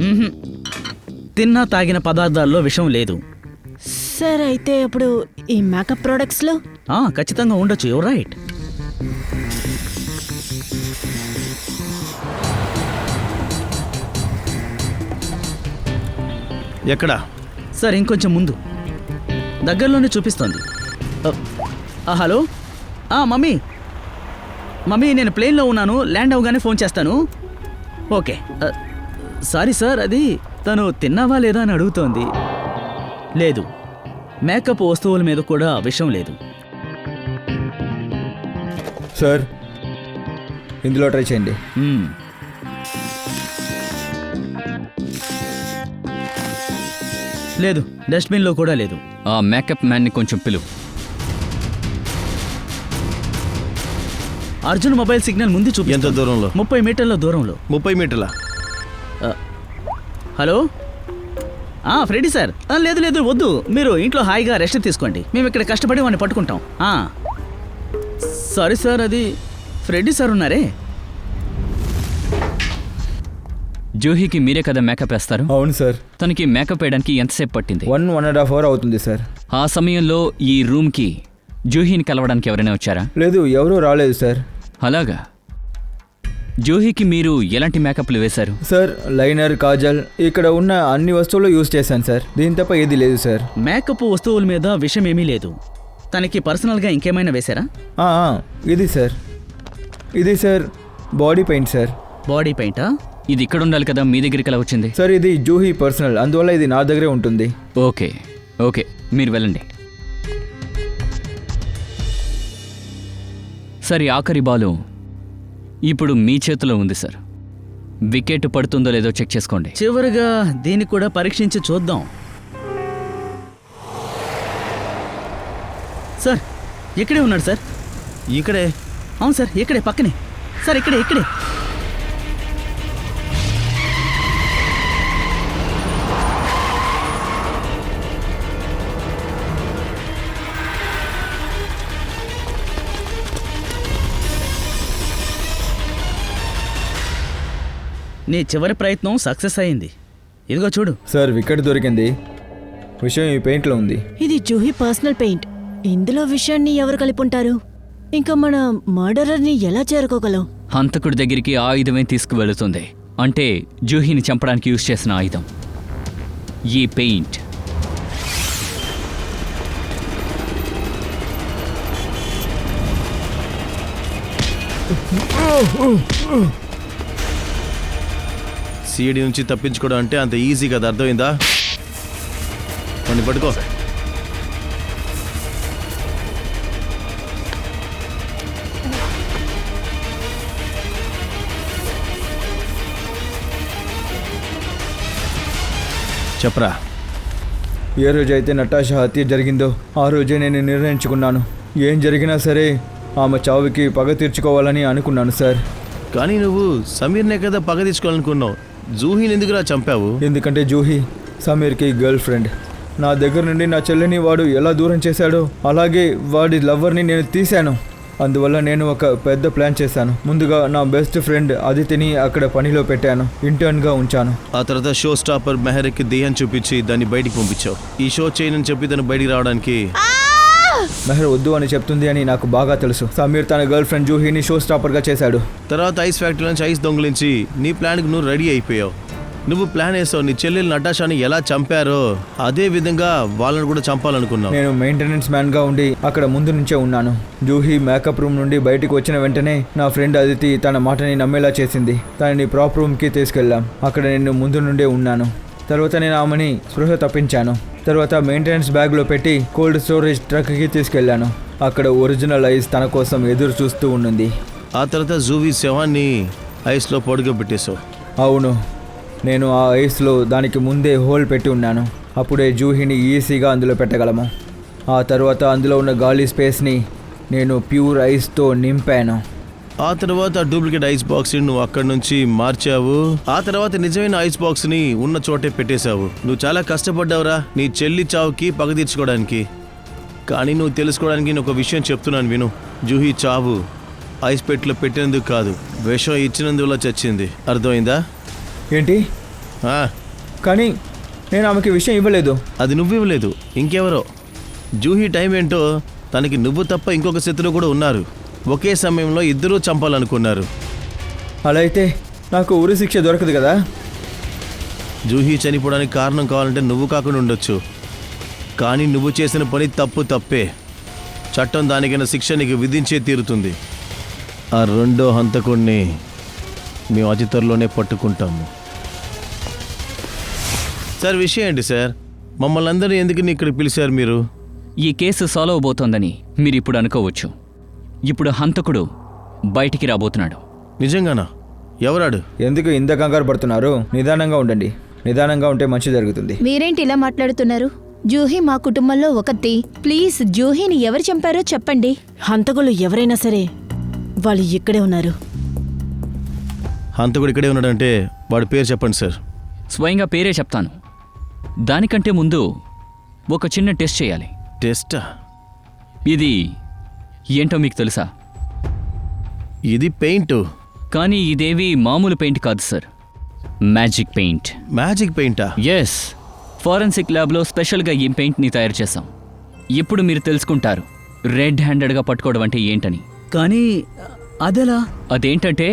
మ్మ్హ్. తిన్నా తాగిన పదార్థాల్లో విషం లేదు. సార్, అయితే అప్పుడు ఈ మేకప్ ప్రొడక్ట్స్లో ఖచ్చితంగా ఉండొచ్చు. Your right. ఎక్కడా? సార్, ఇంకొంచెం ముందు, దగ్గరలోనే చూపిస్తోంది. హలో, మమ్మీ, నేను ప్లేన్లో ఉన్నాను. ల్యాండ్ అవగానే ఫోన్ చేస్తాను. ఓకే. సారీ సార్, అది తను తిన్నావా లేదా అని అడుగుతోంది. లేదు, మేకప్ వస్తువుల మీద కూడా విషం లేదు. సార్, ఇందులో ట్రై చేయండి. లేదు, డస్ట్బిన్లో కూడా లేదు. ఆ మేకప్ మ్యాన్ని కొంచెం పిలువు. అర్జున్ మొబైల్ సిగ్నల్ ముందు ఎంత చూపిస్తుంది. దూరంలో? 30 మీటర్ల దూరంలో. 30 మీటర్ల. Hello Freddie sir. లేదు లేదు వద్దు, మీరు ఇంట్లో హాయిగా రెస్ట్ తీసుకోండి. మేము ఇక్కడ కష్టపడి వాడిని పట్టుకుంటాం. సారీ సార్, అది ఫ్రెడీ సార్ ఉన్నారే. జూహీకి మీరే కదా మేకప్ వేస్తారు? అవును సార్. తనకి మేకప్ వేయడానికి ఎంతసేపు పట్టింది? 1.5 అవర్ అవుతుంది సార్. ఆ సమయంలో ఈ రూమ్కి జూహీని కలవడానికి ఎవరైనా వచ్చారా? లేదు, ఎవరూ రాలేదు సార్. అలాగా. జూహీకి మీరు ఎలాంటి మేకప్లు వేశారు? సార్, లైనర్, కాజల్, ఇక్కడ ఉన్న అన్ని వస్తువులు యూజ్ చేశాను సార్. దీని తప్ప ఏది లేదు సార్. మేకప్ వస్తువుల మీద విషయం ఏమీ లేదు. తనకి పర్సనల్గా ఇంకేమైనా వేశారా? ఇది సార్, ఇది sir body paint sir. Body పెయింటా? ఇది ఇక్కడ ఉండాలి కదా, మీ దగ్గరికి ఎలా వచ్చింది? సార్, ఇది జూహీ పర్సనల్, అందువల్ల ఇది నా దగ్గరే ఉంటుంది. ఓకే ఓకే, మీరు వెళ్ళండి. సరే, ఆఖరి బాలు ఇప్పుడు మీ చేతిలో ఉంది సార్. వికెట్ పడుతుందో లేదో చెక్ చేసుకోండి. చివరిగా దీన్ని కూడా పరీక్షించి చూద్దాం. సార్, ఇక్కడే ఉన్నాడు సార్. ఇక్కడే? అవును సార్, ఇక్కడే పక్కనే సార్. ఇక్కడే ఇక్కడే. నీ చివరి ప్రయత్నం సక్సెస్ అయింది. ఇదిగో చూడు. సార్, వికెట్ దొరికింది. విషయం ఈ పెయింట్లో ఉంది. ఇది జూహీ పర్సనల్ పెయింట్. ఇందులో విషయాన్ని ఎవరు కలిపుంటారు? ఇంకా మన మర్డరర్ని ఎలా చేరుకోగలం? హంతకుడి దగ్గరికి ఆ ఆయుధమే తీసుకువెళుతుంది. అంటే జూహీని చంపడానికి యూజ్ చేసిన ఆయుధం ఈ పెయింట్. సిఐడి నుంచి తప్పించుకోవడం అంటే అంత ఈజీ కదా, అర్థమైందా? కొన్ని పట్టుకో. చెప్పరా. ఏ రోజైతే నటాషా హత్య జరిగిందో ఆ రోజే నేను నిర్ణయించుకున్నాను, ఏం జరిగినా సరే ఆమె చావుకి పగ తీర్చుకోవాలని అనుకున్నాను సార్. కానీ నువ్వు సమీర్నే కదా పగ తీసుకోవాలనుకున్నావు. జూహీని ఎందుకురా చంపావు? ఎందుకంటే జూహీ సమీర్కి గర్ల్ ఫ్రెండ్. నా దగ్గర నుండి నా చెల్లిని వాడు ఎలా దూరం చేశాడో అలాగే వాడి లవర్ని నేను తీశాను. అందువల్ల నేను ఒక పెద్ద ప్లాన్ చేశాను. ముందుగా నా బెస్ట్ ఫ్రెండ్ అదితిని అక్కడ పనిలో పెట్టాను, ఇంటర్న్గా ఉంచాను. ఆ తర్వాత షో స్టాపర్ మెహర్కి దేహం చూపించి దాన్ని బయటికి పంపించావు. ఈ షో చేయనని చెప్పి తను బయటికి రావడానికి. మెహర్ వద్దు అని చెప్తుంది అని నాకు బాగా తెలుసు. సమీర్ తన గర్ల్ ఫ్రెండ్ జూహీని షో స్టాపర్గా చేశాడు. తర్వాత ఐస్ ఫ్యాక్టరీ నుంచి ఐస్ దొంగిలించి నీ ప్లాన్కి నువ్వు రెడీ అయిపోయావు. నువ్వు ప్లాన్ వేసావు నీ చెల్లెలు నటాషాని ఎలా చంపారో అదే విధంగా వాళ్ళని కూడా చంపాలనుకున్నావు. నేను మెయింటెనెన్స్ మ్యాన్గా ఉండి అక్కడ ముందు నుంచే ఉన్నాను. జూహీ మేకప్ రూమ్ నుండి బయటకు వచ్చిన వెంటనే నా ఫ్రెండ్ అదితి తన మాటని నమ్మేలా చేసింది. తనని ప్రాప్ రూమ్కి తీసుకెళ్ళాం. అక్కడ నేను ముందు నుండే ఉన్నాను. తర్వాత నేను ఆమెని స్పృహ తప్పించాను. తర్వాత మెయింటెనెన్స్ బ్యాగ్లో పెట్టి కోల్డ్ స్టోరేజ్ ట్రక్కి తీసుకెళ్లాను. అక్కడ ఒరిజినల్ ఐస్ తన కోసం ఎదురు చూస్తూ ఉండింది. ఆ తర్వాత జూహీ శవాన్ని ఐస్లో పడుకోబెట్టేశావు. అవును, నేను ఆ ఐస్లో దానికి ముందే హోల్ పెట్టి ఉన్నాను. అప్పుడే జూహీని ఈజీగా అందులో పెట్టగలము. ఆ తర్వాత అందులో ఉన్న గాలి స్పేస్ని నేను ప్యూర్ ఐస్తో నింపాను. ఆ తర్వాత డూప్లికేట్ ఐస్ బాక్స్ని నువ్వు అక్కడి నుంచి మార్చావు. ఆ తర్వాత నిజమైన ఐస్ బాక్స్ని ఉన్న చోటే పెట్టేశావు. నువ్వు చాలా కష్టపడ్డావురా నీ చెల్లి చావుకి పగ తీర్చుకోవడానికి. కానీ నువ్వు తెలుసుకోవడానికి నేను ఒక విషయం చెప్తున్నాను విను. జూహీ చావు ఐస్ పెట్టిలో పెట్టినందుకు కాదు, విషం ఇచ్చినందువల్ల చచ్చింది. అర్థమైందా? ఏంటి? కానీ నేను ఆమెకి విషయం ఇవ్వలేదు. అది నువ్వు ఇవ్వలేదు, ఇంకెవరో. జూహీ టైం ఏంటో తనకి నువ్వు తప్ప ఇంకొక శత్రువు కూడా ఉన్నారు. ఒకే సమయంలో ఇద్దరూ చంపాలనుకున్నారు. అలా అయితే నాకు ఉరి శిక్ష దొరకదు కదా? జూహీ చనిపోవడానికి కారణం కావాలంటే నువ్వు కాకుండా ఉండొచ్చు. కానీ నువ్వు చేసిన పని తప్పే. చట్టం దానికైనా శిక్ష నీకు విధించే తీరుతుంది. ఆ రెండో హంతకుడిని మేము అతి త్వరలోనే పట్టుకుంటాము. సార్, విషయం ఏంటి సార్? మమ్మల్ని అందరూ ఎందుకు ఇక్కడ పిలిచారు మీరు? ఈ కేసు సాల్వ్ అవబోతోందని మీరు ఇప్పుడు అనుకోవచ్చు. ఇప్పుడు హంతకుడు బయటికి రాబోతున్నాడు. నిజంగానా? ఎవరాడు? ఎందుకు ఇంత కంగారు పడుతున్నారు? నిదానంగా ఉండండి. నిదానంగా ఉంటే మంచి జరుగుతుంది. మీరేంటి ఇలా మాట్లాడుతున్నారు? జూహీ మా కుటుంబంలో ఒకటి. ప్లీజ్, జూహీని ఎవరు చంపారో చెప్పండి. హంతకులు ఎవరైనా సరే వాళ్ళు ఇక్కడే ఉన్నారు. హంతకుడు ఇక్కడే ఉన్నాడంటే వాడి పేరు చెప్పండి సార్. స్వయంగా పేరే చెప్తాను. దానికంటే ముందు ఒక చిన్న టెస్ట్ చేయాలి. టెస్టా? ఇది ఏంటో మీకు తెలుసా? ఇది పెయింట్. కానీ ఇదేవి మామూలు పెయింట్ కాదు సార్, మ్యాజిక్ పెయింట్. మ్యాజిక్ పెయింటా? ఎస్, ఫారెన్సిక్ ల్యాబ్లో స్పెషల్గా ఈ పెయింట్ని తయారు చేశాం. ఇప్పుడు మీరు తెలుసుకుంటారు రెడ్ హ్యాండెడ్గా పట్టుకోవడం అంటే ఏంటని. కానీ అదెలా? అదేంటంటే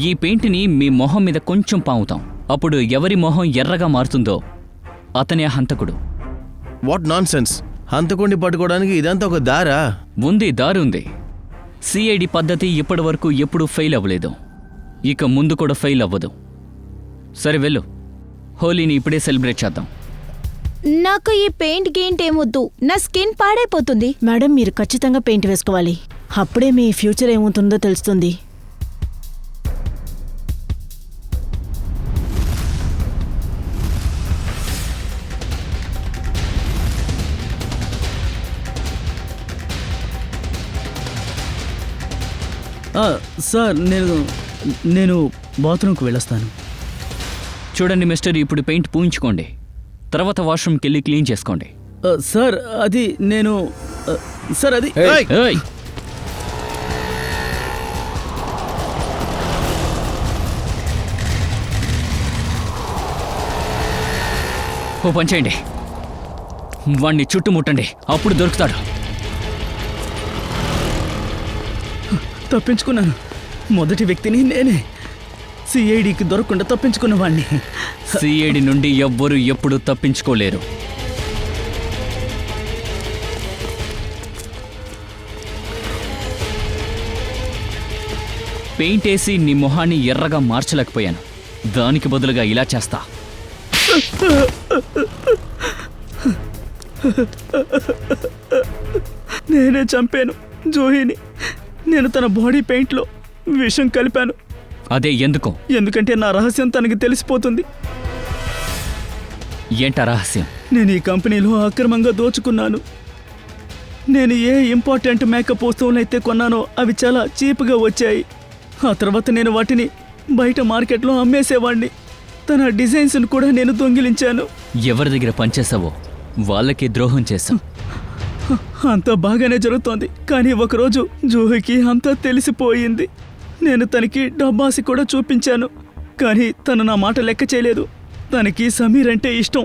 ఈ పెయింట్ని మీ మొహం మీద కొంచెం పాముతాం. అప్పుడు ఎవరి మొహం ఎర్రగా మారుతుందో అతనే హంతకుడు. What non sense! హంతకుడిని పట్టుకోవడానికి ఇదంతా ఒక దారా? ఉంది, దారి ఉంది. సిఐడి పద్ధతి ఇప్పటి వరకు ఎప్పుడూ ఫెయిల్ అవ్వలేదు, ఇక ముందు కూడా ఫెయిల్ అవ్వదు. సరే వెళ్ళు, హోలీని ఇప్పుడే సెలబ్రేట్ చేద్దాం. నాకు ఈ పెయింట్ గేంట్ ఏమొద్దు, నా స్కిన్ పాడైపోతుంది. మేడం, మీరు ఖచ్చితంగా పెయింట్ వేసుకోవాలి. అప్పుడే మీ ఫ్యూచర్ ఏమవుతుందో తెలుస్తుంది. సార్ నేను బాత్రూమ్కి వెళ్ళొస్తాను. చూడండి మిస్టర్, ఇప్పుడు పెయింట్ పూయించుకోండి, తర్వాత వాష్రూమ్కి వెళ్ళి క్లీన్ చేసుకోండి. సార్ అది నేను సార్ అది ఏయ్! ఓ పని చేయండి, వాణ్ణి చుట్టుముట్టండి, అప్పుడు దొరుకుతాడు. తప్పించుకున్నాను. మొదటి వ్యక్తిని నేనే. సిఐడికి దొరకకుండా తప్పించుకున్న వాణ్ణి. సిఐడి నుండి ఎవ్వరూ ఎప్పుడూ తప్పించుకోలేరు. పెయింట్ వేసి నీ మొహాన్ని ఎర్రగా మార్చలేకపోయాను, దానికి బదులుగా ఇలా చేస్తా. నేనే చంపాను జూహీని. నేను తన బాడీ పెయింట్లో విషం కలిపాను. అదే ఎందుకో? ఎందుకంటే నా రహస్యం తనకి తెలిసిపోతుంది. ఏంటా రహస్యం? నేను ఈ కంపెనీలో అక్రమంగా దోచుకున్నాను. నేను ఏ ఇంపార్టెంట్ మేకప్ వస్తువులైతే కొన్నానో అవి చాలా చీప్గా వచ్చాయి. ఆ తర్వాత నేను వాటిని బయట మార్కెట్లో అమ్మేసేవాడిని. తన డిజైన్స్ను కూడా నేను దొంగిలించాను. ఎవరి దగ్గర పనిచేసావో వాళ్ళకి ద్రోహం చేశావు. అంతా బాగానే జరుగుతోంది, కానీ ఒకరోజు జూహీకి అంతా తెలిసిపోయింది. నేను తనకి డబ్బాసి కూడా చూపించాను, కానీ తను నా మాట లెక్క చేయలేదు. తనకి సమీర్ అంటే ఇష్టం.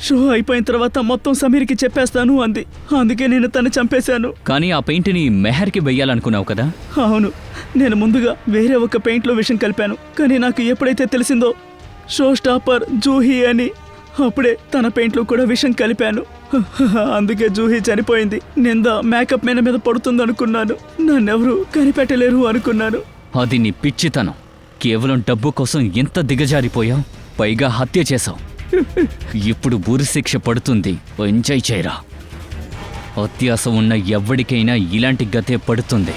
షో అయిపోయిన తర్వాత మొత్తం సమీర్కి చెప్పేస్తాను అంది. అందుకే నేను తను చంపేశాను. కానీ ఆ పెయింట్ని మెహర్కి వెయ్యాలనుకున్నావు కదా? అవును, నేను ముందుగా వేరే ఒక పెయింట్లో విషం కలిపాను. కానీ నాకు ఎప్పుడైతే తెలిసిందో షో స్టాపర్ జూహీ అని, అప్పుడే తన పెయింట్లో కూడా విషం కలిపాను. అందుకే జూహీ చనిపోయింది. నింద మేకప్ మెన్ మీద పడుతుందనుకున్నాను. నన్నెవరూ కనిపెట్టలేరు అనుకున్నాను. అది నీ పిచ్చితనం. కేవలం డబ్బు కోసం ఎంత దిగజారిపోయావు, పైగా హత్య చేశావు. ఇప్పుడు ఉరిశిక్ష పడుతుంది, ఎంజాయ్ చేయరా. అత్యాస ఉన్న ఎవ్వడికైనా ఇలాంటి గతే పడుతుంది.